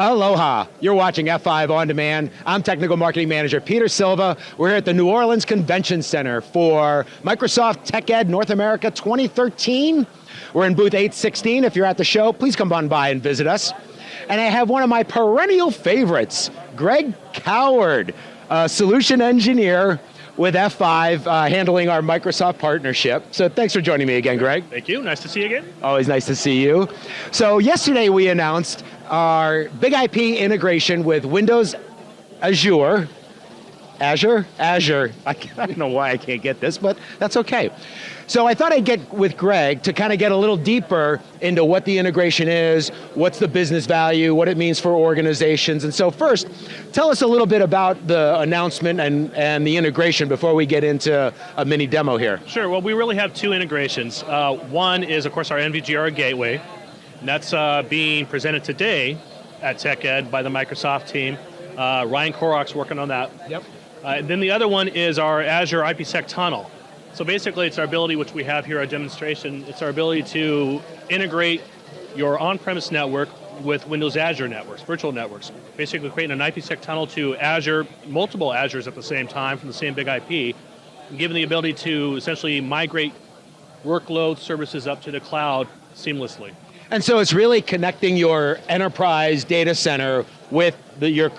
Aloha, you're watching F5 On Demand. I'm Technical Marketing Manager Peter Silva. We're here at the New Orleans Convention Center for Microsoft TechEd North America 2013. We're in booth 816. If you're at the show, please come on by and visit us. And I have one of my perennial favorites, Greg Coward, a solution engineer with F5, handling our Microsoft partnership. So thanks for joining me again, Greg. Thank you, nice to see you again. Always nice to see you. So yesterday we announced our BIG-IP integration with Windows Azure. Azure? I don't know why I can't get this, but that's okay. So I thought I'd get with Greg to kind of get a little deeper into what the integration is, what's the business value, what it means for organizations. And so first, tell us a little bit about the announcement and the integration before we get into a mini demo here. Sure, well we really have two integrations. One is of course our NVGR gateway, and that's being presented today at TechEd by the Microsoft team. Ryan Korok's working on that. Yep. Then the other one is our Azure IPsec tunnel. So basically it's our ability, which we have here, our demonstration, it's our ability to integrate your on-premise network with Windows Azure networks, virtual networks. Basically creating an IPsec tunnel to Azure, multiple Azures at the same time from the same big IP, and giving the ability to essentially migrate workload services up to the cloud seamlessly. And so it's really connecting your enterprise data center with your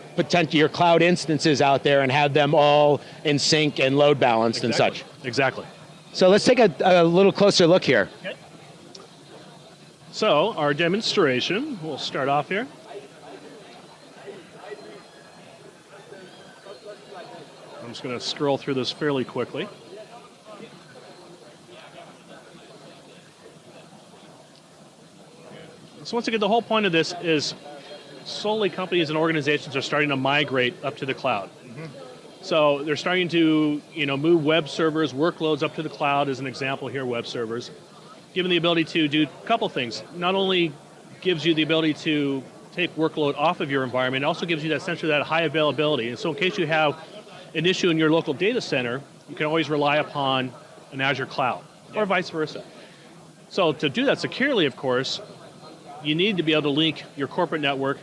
cloud instances out there and have them all in sync and load balanced and such. Exactly. So let's take a little closer look here. Okay. So our demonstration, we'll start off here. I'm just going to scroll through this fairly quickly. So once again, the whole point of this is solely companies and organizations are starting to migrate up to the cloud. Mm-hmm. So they're starting to move web servers, workloads up to the cloud as an example here, web servers, given the ability to do a couple things. Not only gives you the ability to take workload off of your environment, it also gives you that essentially that high availability. And so in case you have an issue in your local data center, you can always rely upon an Azure cloud, or vice versa. So to do that securely, of course, you need to be able to link your corporate network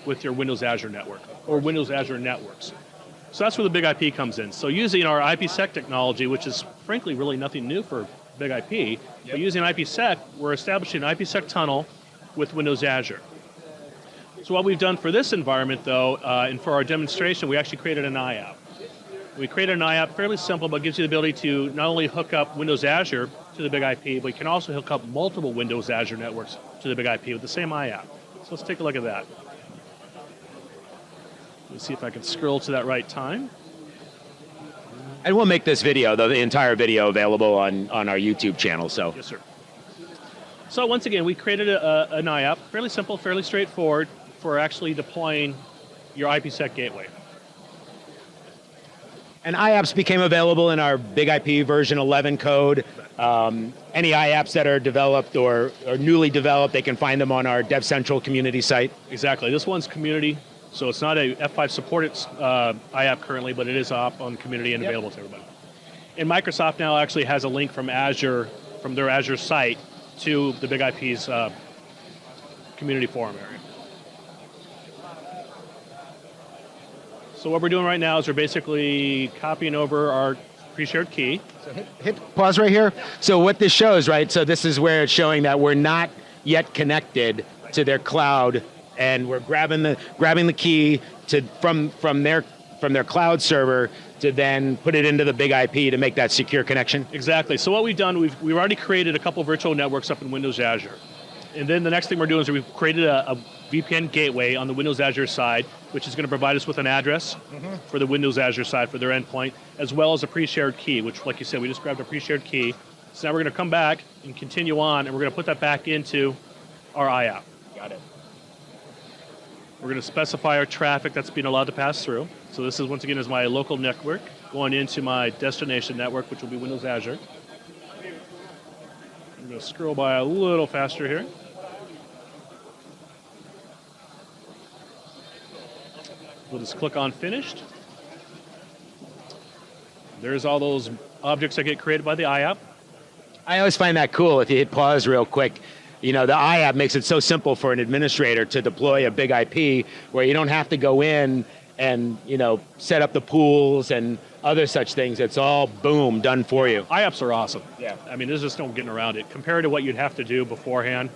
with your Windows Azure network, or Windows Azure networks. So that's where the BIG-IP comes in. So using our IPsec technology, which is frankly really nothing new for BIG-IP, but using IPsec, we're establishing an IPsec tunnel with Windows Azure. So what we've done for this environment though, and for our demonstration, we actually created an IAP. We created an IAP, fairly simple, but gives you the ability to not only hook up Windows Azure to the BIG-IP, but you can also hook up multiple Windows Azure networks to the BIG-IP with the same IAP. So let's take a look at that. Let's see if I can scroll to that right time. And we'll make this video, the entire video, available on our YouTube channel. So. Yes, sir. So once again, we created an IAP, fairly simple, fairly straightforward, for actually deploying your IPsec gateway. And IAPs became available in our BIG-IP version 11 code. Any IAPs that are developed or newly developed, they can find them on our Dev Central community site. Exactly. This one's community, so it's not a F5 supported IAP currently, but it is up on community and available to everybody. And Microsoft now actually has a link from Azure, from their Azure site, to the BIG-IP's community forum area. So what we're doing right now is we're basically copying over our pre-shared key. So hit pause right here. So what this shows, right, so this is where it's showing that we're not yet connected to their cloud, and we're grabbing the key from their cloud server to then put it into the BIG-IP to make that secure connection. Exactly. So what we've done, we've already created a couple virtual networks up in Windows Azure. And then the next thing we're doing is we've created a VPN gateway on the Windows Azure side, which is going to provide us with an address for the Windows Azure side for their endpoint, as well as a pre-shared key, which, like you said, we just grabbed a pre-shared key. So now we're going to come back and continue on, and we're going to put that back into our IAP. Got it. We're going to specify our traffic that's being allowed to pass through. So this is, once again, is my local network going into my destination network, which will be Windows Azure. I'm going to scroll by a little faster here. We'll just click on finished. There's all those objects that get created by the IAP. I always find that cool if you hit pause real quick. the IAP makes it so simple for an administrator to deploy a big IP where you don't have to go in and set up the pools and other such things. It's all, boom, done for you. IAPs are awesome. Yeah. I mean, there's just no getting around it. Compared to what you'd have to do beforehand,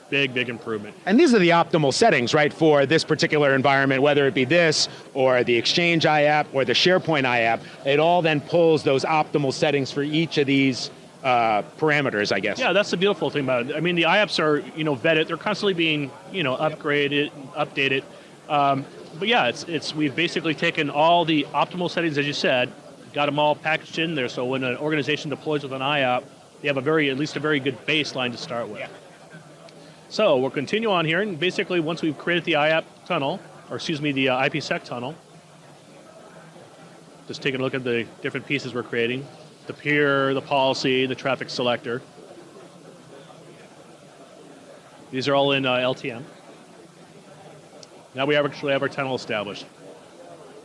big improvement. And these are the optimal settings, right, for this particular environment, whether it be this or the Exchange IAP or the SharePoint IAP. It all then pulls those optimal settings for each of these parameters, I guess. Yeah, that's the beautiful thing about it. I mean, the IAPs are vetted. They're constantly being upgraded, updated. But yeah, we've basically taken all the optimal settings, as you said, got them all packaged in there. So when an organization deploys with an IAP, they have at least a very good baseline to start with. Yeah. So we'll continue on here, and basically once we've created the IAP tunnel, or excuse me, the IPsec tunnel, just taking a look at the different pieces we're creating, the peer, the policy, the traffic selector. These are all in LTM. Now we actually have our tunnel established.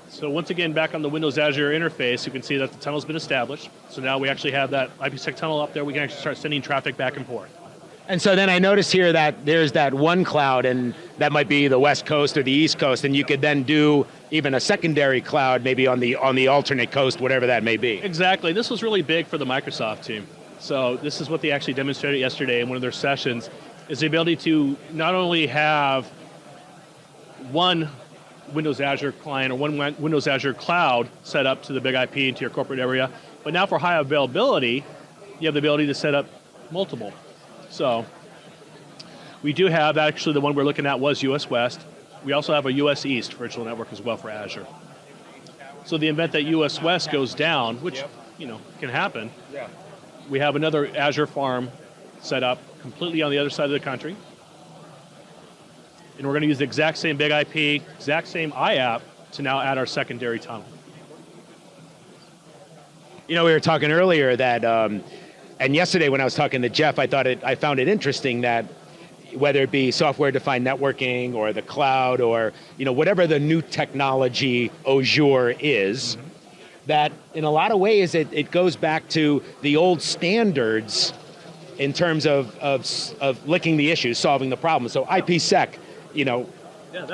So once again, back on the Windows Azure interface, you can see that the tunnel's been established. So now we actually have that IPsec tunnel up there. We can actually start sending traffic back and forth. And so then I noticed here that there's that one cloud, and that might be the West Coast or the East Coast, and you could then do even a secondary cloud, maybe on the alternate coast, whatever that may be. Exactly. This was really big for the Microsoft team. So this is what they actually demonstrated yesterday in one of their sessions, is the ability to not only have one Windows Azure client or one Windows Azure cloud set up to the BIG-IP into your corporate area, but now for high availability, you have the ability to set up multiple. So we do have, actually the one we're looking at was US West. We also have a US East virtual network as well for Azure. So the event that US West goes down, which can happen, we have another Azure farm set up completely on the other side of the country. And we're going to use the exact same BIG-IP, exact same IAP to now add our secondary tunnel. We were talking earlier that and yesterday when I was talking to Jeff, I found it interesting that whether it be software-defined networking or the cloud or whatever the new technology Azure is, that in a lot of ways it goes back to the old standards in terms of licking the issues, solving the problem. So IPsec,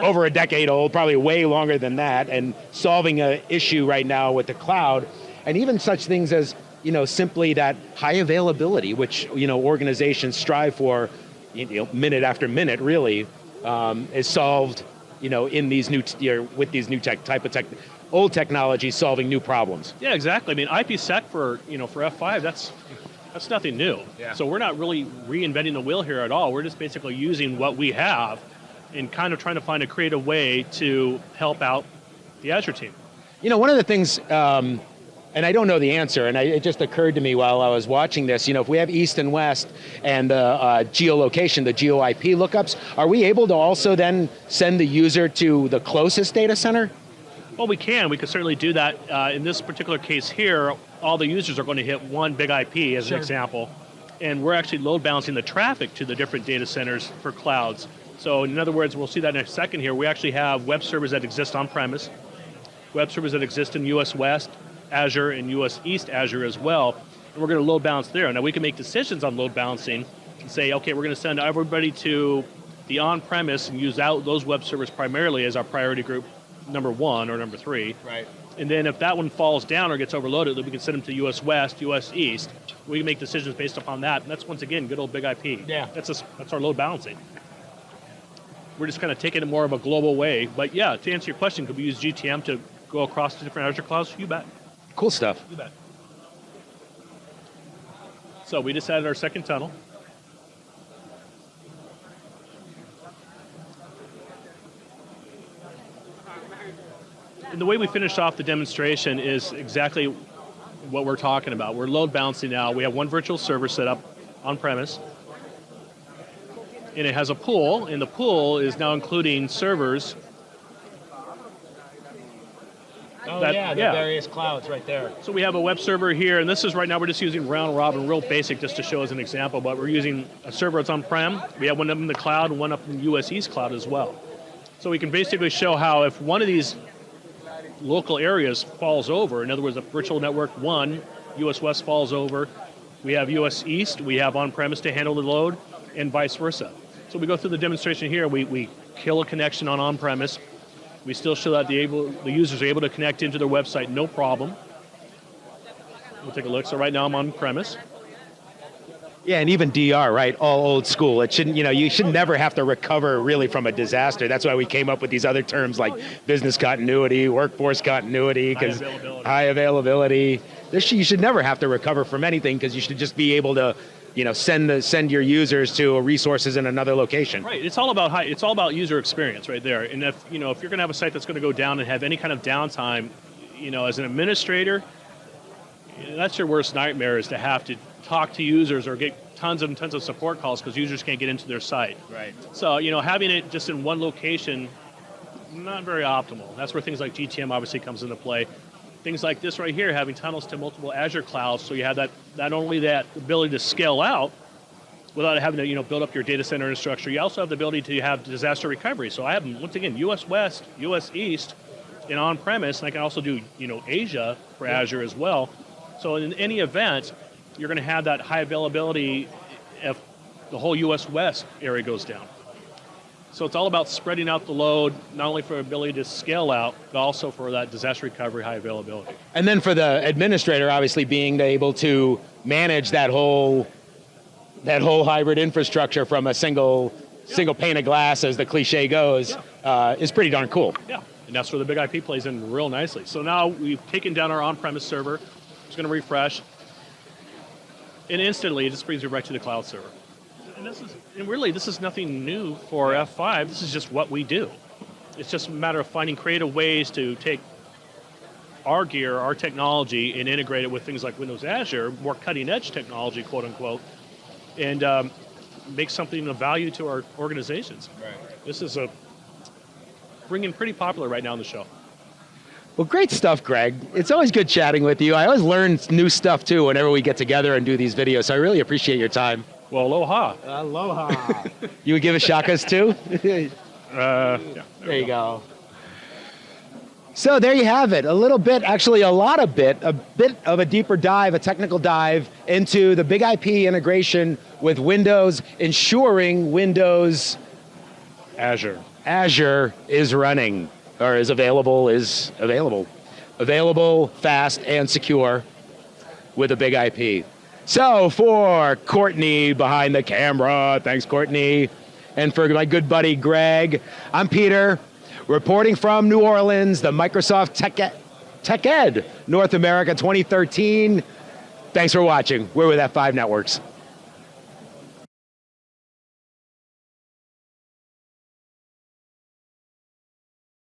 over a decade old, probably way longer than that, and solving an issue right now with the cloud, and even such things as simply that high availability, which organizations strive for, minute after minute, really, is solved, in these new with these new old technologies solving new problems. Yeah, exactly. I mean, IPsec for F5, that's nothing new. Yeah. So we're not really reinventing the wheel here at all. We're just basically using what we have and kind of trying to find a creative way to help out the Azure team. One of the things. And I don't know the answer, and it just occurred to me while I was watching this, if we have East and West and the geolocation, the geo-IP lookups, are we able to also then send the user to the closest data center? Well, we can. We can certainly do that. In this particular case here, all the users are going to hit one BIG-IP as an example, and we're actually load balancing the traffic to the different data centers for clouds. So in other words, we'll see that in a second here, we actually have web servers that exist on-premise, web servers that exist in US West, Azure, and US East Azure as well, and we're going to load balance there. Now we can make decisions on load balancing and say, okay, we're going to send everybody to the on-premise and use out those web servers primarily as our priority group number 1 or number 3. Right. And then if that one falls down or gets overloaded, then we can send them to US West, US East. We can make decisions based upon that, and that's once again good old BIG-IP. Yeah. That's our load balancing. We're just kind of taking it more of a global way. But yeah, to answer your question, could we use GTM to go across to different Azure clouds? You bet. Cool stuff. You bet. So we just added our second tunnel. And the way we finished off the demonstration is exactly what we're talking about. We're load balancing now. We have one virtual server set up on premise. And it has a pool, and the pool is now including servers. The various clouds right there. So we have a web server here, and this is right now we're just using round robin, real basic, just to show as an example, but we're using a server that's on-prem. We have one up in the cloud and one up in the US East cloud as well. So we can basically show how if one of these local areas falls over, in other words, a virtual network 1, US West falls over, we have US East, we have on-premise to handle the load, and vice versa. So we go through the demonstration here. We kill a connection on-premise. We still show that the users are able to connect into their website, no problem. We'll take a look. So right now I'm on-premise. Yeah, and even DR, right? All old school. It shouldn't, you should never have to recover really from a disaster. That's why we came up with these other terms like business continuity, workforce continuity, because high availability. You should never have to recover from anything because you should just be able to, send your users to resources in another location. Right. It's all about user experience right there. And if you're going to have a site that's going to go down and have any kind of downtime, as an administrator, that's your worst nightmare, is to have to talk to users or get tons and tons of support calls because users can't get into their site. Right. So, having it just in one location, not very optimal. That's where things like GTM obviously comes into play. Things like this right here, having tunnels to multiple Azure clouds, so you have that, not only that ability to scale out without having to build up your data center infrastructure, you also have the ability to have disaster recovery. So I have, once again, US West, US East, and on-premise, and I can also do Asia for Azure as well. So in any event, you're going to have that high availability if the whole US West area goes down. So it's all about spreading out the load, not only for ability to scale out, but also for that disaster recovery, high availability. And then for the administrator, obviously being able to manage that whole hybrid infrastructure from a single pane of glass, as the cliche goes, is pretty darn cool. Yeah, and that's where the BIG-IP plays in real nicely. So now we've taken down our on-premise server. It's going to refresh. And instantly, it just brings you right to the cloud server. And really, this is nothing new for F5. This is just what we do. It's just a matter of finding creative ways to take our gear, our technology, and integrate it with things like Windows Azure, more cutting-edge technology, quote unquote, and make something of value to our organizations. Right. This is bringing pretty popular right now on the show. Well, great stuff, Greg. It's always good chatting with you. I always learn new stuff, too, whenever we get together and do these videos, so I really appreciate your time. Well, aloha. Aloha. You would give us shakas, too? Yeah, there you go. So there you have it. A bit of a deeper dive, a technical dive into the BIG-IP integration with Windows, ensuring Windows Azure is running. Or is available, fast, and secure with a BIG-IP. So for Courtney behind the camera, thanks Courtney, and for my good buddy Greg, I'm Peter, reporting from New Orleans, the Microsoft TechEd North America 2013. Thanks for watching. We're with F5 Networks.